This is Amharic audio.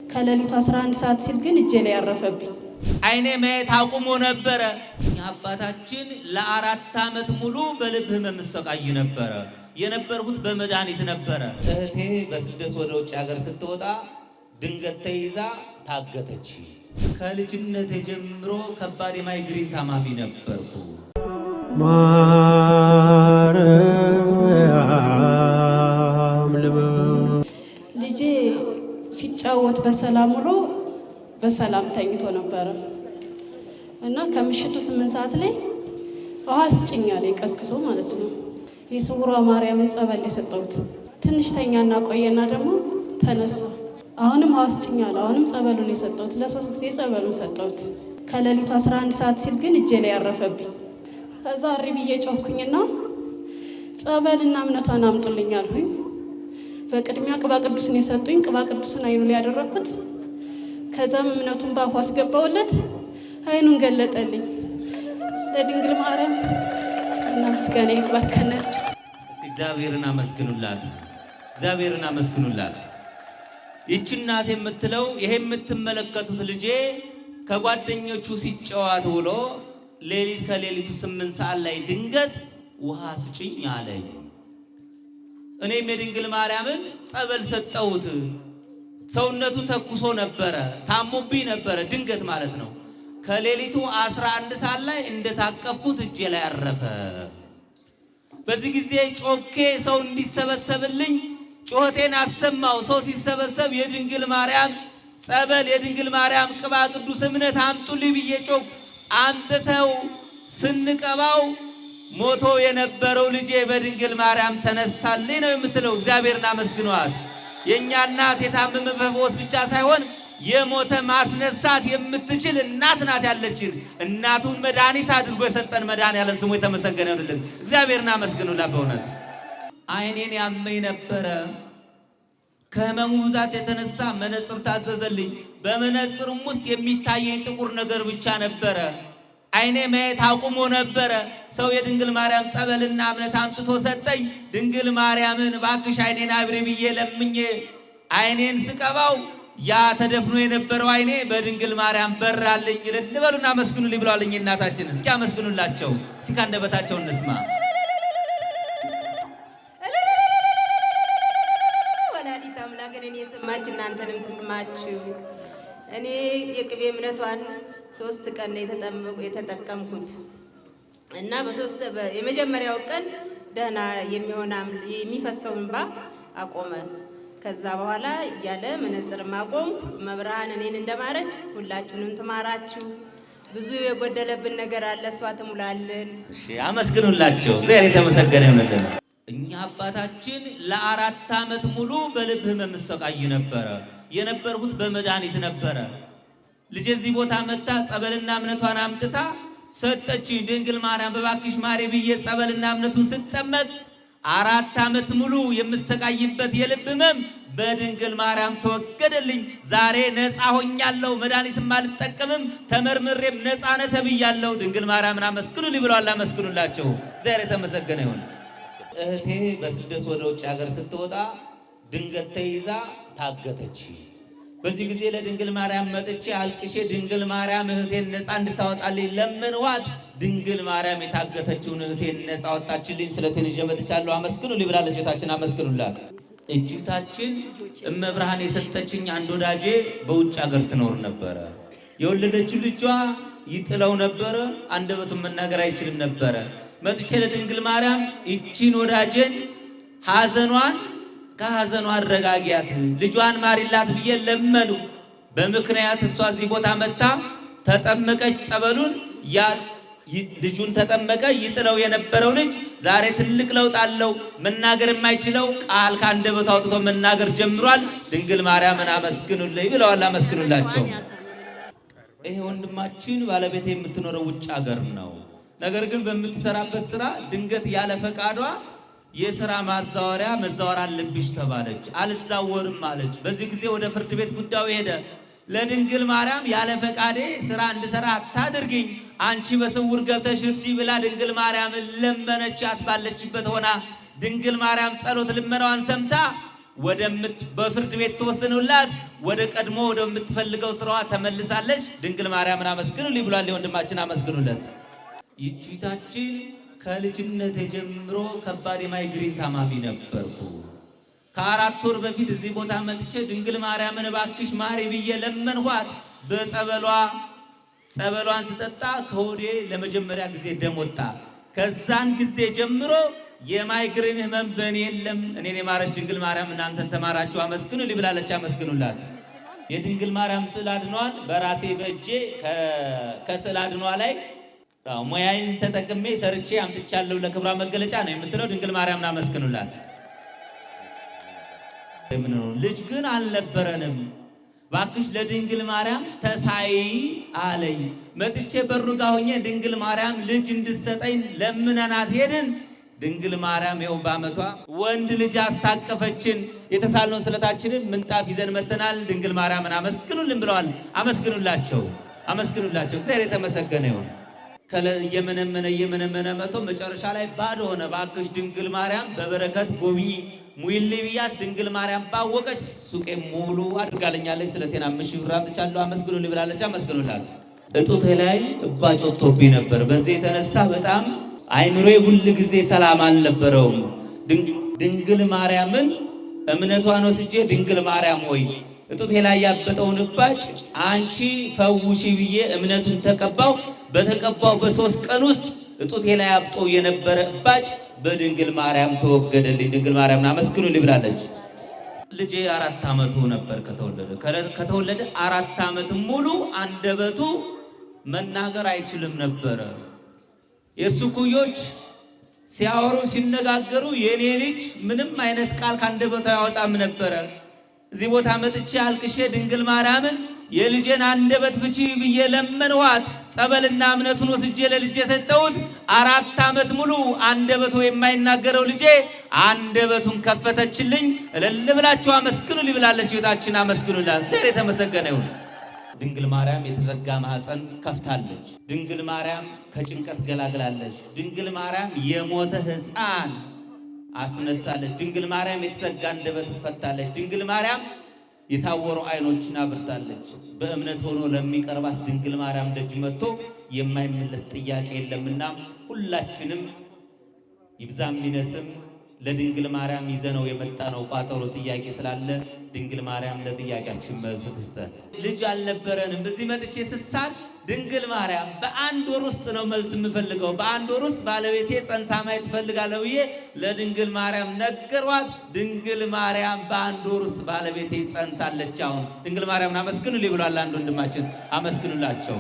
ከሌሊቱ 11 ሰዓት ሲል ግን እጄ ላይ ያረፈብኝ። አይኔ ማየት አቁሞ ነበረ። አባታችን ለ4 ዓመት ሙሉ በልብ ህመም ተሰቃይ ነበረ። የነበርኩት በመድኃኒት ነበረ። እህቴ በስደት ወደ ውጭ ሀገር ስትወጣ ድንገት ተይዛ ታገተች። ከልጅነት ጀምሮ ከባድ የማይግሪን ታማሚ ነበርኩ። ልጄ ሲጫወት በሰላም ውሎ በሰላም ተኝቶ ነበረ እና ከምሽቱ 8 ሰዓት ላይ ውሃ ስጭኝ አለኝ፣ ቀስቅሶ ማለት ነው። የስውሯ ማርያምን ጸበል የሰጠሁት ትንሽ ተኛና ቆየና ደግሞ ተነሳ። አሁንም ውሃ ስጭኝ አለ። አሁንም ጸበሉን የሰጠሁት ለ3 ጊዜ ጸበሉን ሰጠሁት። ከሌሊቱ 11 ሰዓት ሲል ግን እጄ ላይ ያረፈብኝ። ከዛ እሪ ብዬ ጮኩኝና ጸበልና እምነቷን አምጡልኝ አልሁኝ። በቅድሚያ ቅባ ቅዱስን የሰጡኝ፣ ቅባ ቅዱስን አይኑ ላይ ያደረኩት። ከዛም እምነቱን ባፉ አስገባውለት፣ አይኑን ገለጠልኝ። ለድንግል ማርያም እና ምስጋና ይግባት ከነል። እግዚአብሔርን አመስግኑላት፣ እግዚአብሔርን አመስግኑላት። ይህች እናት የምትለው ይሄ የምትመለከቱት ልጄ ከጓደኞቹ ሲጫወት ውሎ ከሌሊቱ 8 ሰዓት ላይ ድንገት ውሃ ስጭኝ አለኝ። እኔም የድንግል ማርያምን ጸበል ሰጠሁት። ሰውነቱ ተኩሶ ነበረ፣ ታሞብኝ ነበረ፣ ድንገት ማለት ነው። ከሌሊቱ 11 ሰዓት ላይ እንደታቀፍኩት እጄ ላይ አረፈ። በዚህ ጊዜ ጮኬ ሰው እንዲሰበሰብልኝ ጮቴን አሰማው። ሰው ሲሰበሰብ የድንግል ማርያም ጸበል፣ የድንግል ማርያም ቅባ ቅዱስ እምነት አምጡልኝ ብዬ ጮክ። አምጥተው ስንቀባው ሞቶ የነበረው ልጄ በድንግል ማርያም ተነሳልኝ ነው የምትለው። እግዚአብሔርን አመስግኗት። የእኛ እናት የታመመ መፈወስ ብቻ ሳይሆን የሞተ ማስነሳት የምትችል እናት ናት ያለችን። እናቱን መድኃኒት አድርጎ የሰጠን መድኃኒዓለም ስሙ የተመሰገነ ይሁንልን። እግዚአብሔርን አመስግኑላት። በእውነት አይኔን ያመኝ ነበረ። ከህመሙ ብዛት የተነሳ መነጽር ታዘዘልኝ። በመነጽሩም ውስጥ የሚታየኝ ጥቁር ነገር ብቻ ነበረ። አይኔ ማየት አቁሞ ነበረ። ሰው የድንግል ማርያም ጸበልና እምነት አምጥቶ ሰጠኝ። ድንግል ማርያምን እባክሽ አይኔን አብሪ ብዬ ለምኜ አይኔን ስቀባው ያ ተደፍኖ የነበረው አይኔ በድንግል ማርያም በራልኝ። ልበሉና አመስግኑልኝ ብለዋልኝ እናታችን። እስኪ አመስግኑላቸው። እስኪ ካንደበታቸው እንስማ። ወላዲተ አምላክን እኔ የሰማች እናንተንም ትስማችሁ። እኔ የቅቤ እምነቷን 3 ቀን የተጠቀምኩት እና የመጀመሪያው ቀን ደህና የሚፈሰው እንባ አቆመ። ከዛ በኋላ እያለ መነጽር ማቆም። መብርሃን እኔን እንደማረች ሁላችሁንም ትማራችሁ። ብዙ የጎደለብን ነገር አለ፣ እሷ ትሙላልን። እሺ አመስግኑላቸው። እግዚአብሔር የተመሰገነ ይሁንልን። እኛ አባታችን ለ4 ዓመት ሙሉ በልብ ህመም ተሰቃይ ነበረ። የነበርኩት በመድኃኒት ነበረ። ልጄ እዚህ ቦታ መጣ ጸበልና እምነቷን አምጥታ ሰጠችኝ። ድንግል ማርያም በባክሽ ማሬ ብዬ ጸበልና እምነቱን ስጠመቅ 4 ዓመት ሙሉ የምሰቃይበት የልብ ህመም በድንግል ማርያም ተወገደልኝ። ዛሬ ነፃ ሆኛለሁ። መድኃኒትም አልጠቀምም። ተመርምሬም ነፃ ነኝ ተብያለሁ። ድንግል ማርያምን አመስግኑልኝ ብለዋል። አመስግኑላቸው። እግዚአብሔር የተመሰገነ ይሁን። እህቴ በስደት ወደ ውጭ ሀገር ስትወጣ ድንገት ተይዛ ታገተች። በዚህ ጊዜ ለድንግል ማርያም መጥቼ አልቅሼ ድንግል ማርያም እህቴን ነፃ እንድታወጣልኝ ለምንዋት። ድንግል ማርያም የታገተችውን እህቴን ነፃ ወጣችልኝ። ስለቴን ይዤ መጥቻለሁ። አመስግኑልኝ ብላለች እህታችን። አመስግኑላት። እህታችን እመብርሃን የሰጠችኝ አንድ ወዳጄ በውጭ ሀገር ትኖር ነበረ። የወለደችው ልጇ ይጥለው ነበረ። አንደበቱን መናገር አይችልም ነበረ። መጥቼ ለድንግል ማርያም እቺን ወዳጄን ከሐዘኗ አረጋጊያት፣ ልጇን ማሪላት ብዬ ለመኑ። በምክንያት እሷ እዚህ ቦታ መጣ ተጠመቀች። ጸበሉን ልጁን ተጠመቀ። ይጥለው የነበረው ልጅ ዛሬ ትልቅ ለውጥ አለው። መናገር የማይችለው ቃል ከአንደበቱ አውጥቶ መናገር ጀምሯል። ድንግል ማርያምን አመስግኑልኝ ብለዋል። አመስግኑላቸው። ይሄ ወንድማችን ባለቤት የምትኖረው ውጭ ሀገር ነው። ነገር ግን በምትሰራበት ስራ ድንገት ያለ ፈቃዷ የሥራ መዛወር አለብሽ ተባለች። አልዛወርም አለች። በዚህ ጊዜ ወደ ፍርድ ቤት ጉዳዩ ሄደ። ለድንግል ማርያም ያለ ፈቃዴ ስራ እንድሰራ አታድርግኝ፣ አንቺ በስውር ገብተሽ እርጂ ብላ ድንግል ማርያም ለመነቻት። ባለችበት ሆና ድንግል ማርያም ጸሎት ልመናዋን ሰምታ በፍርድ ቤት ተወስኖላት ወደ ቀድሞ ወደምትፈልገው ስራዋ ተመልሳለች። ድንግል ማርያምን አመስግኑልኝ ብሏል። ወንድማችን አመስግኑለት። ይቺታችን ከልጅነት ጀምሮ ከባድ የማይግሪን ታማሚ ነበርኩ። ከ4 ወር በፊት እዚህ ቦታ መጥቼ ድንግል ማርያምን እባክሽ ማሪ ብዬ ለመንኳት። ጸበሏን ስጠጣ ከሆዴ ለመጀመሪያ ጊዜ ደም ወጣ። ከዛን ጊዜ ጀምሮ የማይግሪን ህመም በእኔ የለም። እኔን የማረች ድንግል ማርያም እናንተን ተማራችሁ አመስግኑ ብላለች። አመስግኑላት። የድንግል ማርያም ስዕል አድኗል በራሴ በእጄ ከስዕል አድኗ ላይ ሙያዬን ተጠቅሜ ሰርቼ አምጥቻለሁ። ለክብሯ መገለጫ ነው የምትለው ድንግል ማርያምን አመስግኑላት። ልጅ ግን አልነበረንም። ባክሽ ለድንግል ማርያም ተሳይ አለኝ። መጥቼ በሩ ጋር ሆኜ ድንግል ማርያም ልጅ እንድትሰጠኝ ለምነናት ሄድን። ድንግል ማርያም ይኸው በዓመቷ ወንድ ልጅ አስታቀፈችን። የተሳልነው ስለታችንን ምንጣፍ ይዘን መተናል። ድንግል ማርያምን አመስግኑልን ብለዋል። አመስግኑላቸው። እግዚአብሔር የተመሰገነ ይሁን። እየመነመነ መቶ መጨረሻ ላይ ባዶ ሆነ። ባክሽ ድንግል ማርያም በበረከት ጎብኚ ሙይልኝ ብያት ድንግል ማርያም ባወቀች ሱቄ ሙሉ አድርጋለኛለች። ስለቴና 5,000 ብር አምጥቻለሁ አመስግኑልኝ ብላለች። አመስግኑላት። እጡቴ ላይ እባጭ ወጥቶብኝ ነበር። በዚህ የተነሳ በጣም አይምሮዬ ሁል ጊዜ ሰላም አልነበረውም። ድንግል ማርያምን እምነቷን ወስጄ ድንግል ማርያም ሆይ እጡቴ ላይ ያበጠውን እባጭ አንቺ ፈውሺ ብዬ እምነቱን ተቀባው። በተቀባው በ3 ቀን ውስጥ እጡቴ ላይ አብጦ የነበረ እባጭ በድንግል ማርያም ተወገደልኝ። ድንግል ማርያምን አመስግኑልኝ ብላለች። ልጄ 4 ዓመቱ ነበር ከተወለደ 4 ዓመት ሙሉ አንደበቱ መናገር አይችልም ነበረ። የእሱ ኩዮች ሲያወሩ ሲነጋገሩ የኔ ልጅ ምንም አይነት ቃል ካንደበቱ ያወጣም ነበረ። እዚህ ቦታ መጥቼ አልቅሼ ድንግል ማርያምን የልጄን አንደበት ፍቺ ብዬ ለመንኋት። ጸበልና እምነቱን ወስጄ ለልጄ ሰጠሁት። 4 ዓመት ሙሉ አንደበቱ የማይናገረው ልጄ አንደበቱን ከፈተችልኝ። እልል ብላችሁ አመስግኑልኝ ብላለች። ቤታችን አመስግኑላት። እግዚአብሔር የተመሰገነ ይሁን። ድንግል ማርያም የተዘጋ ማህፀን ከፍታለች። ድንግል ማርያም ከጭንቀት ገላግላለች። ድንግል ማርያም የሞተ ሕፃን አስነስታለች። ድንግል ማርያም የተዘጋ አንደበት ፈታለች። ድንግል ማርያም የታወሩ አይኖችን አብርታለች። በእምነት ሆኖ ለሚቀርባት ድንግል ማርያም ደጅ መጥቶ የማይመለስ ጥያቄ የለምና ሁላችንም ይብዛም ይነስም ለድንግል ማርያም ይዘነው የመጣነው ቋጠሮ ጥያቄ ስላለ ድንግል ማርያም ለጥያቄያችን መልስ ትስጠን። ልጅ አልነበረንም። በዚህ መጥቼ ስሳል ድንግል ማርያም በ1 ወር ውስጥ ነው መልስ የምፈልገው። በ1 ወር ውስጥ ባለቤቴ ጸንሳ ማየት እፈልጋለሁ ብዬ ለድንግል ማርያም ነገሯት። ድንግል ማርያም በ1 ወር ውስጥ ባለቤቴ ጸንሳለች። አሁን ድንግል ማርያምን አመስግኑልኝ ብሏል አንድ ወንድማችን። አመስግኑላቸው።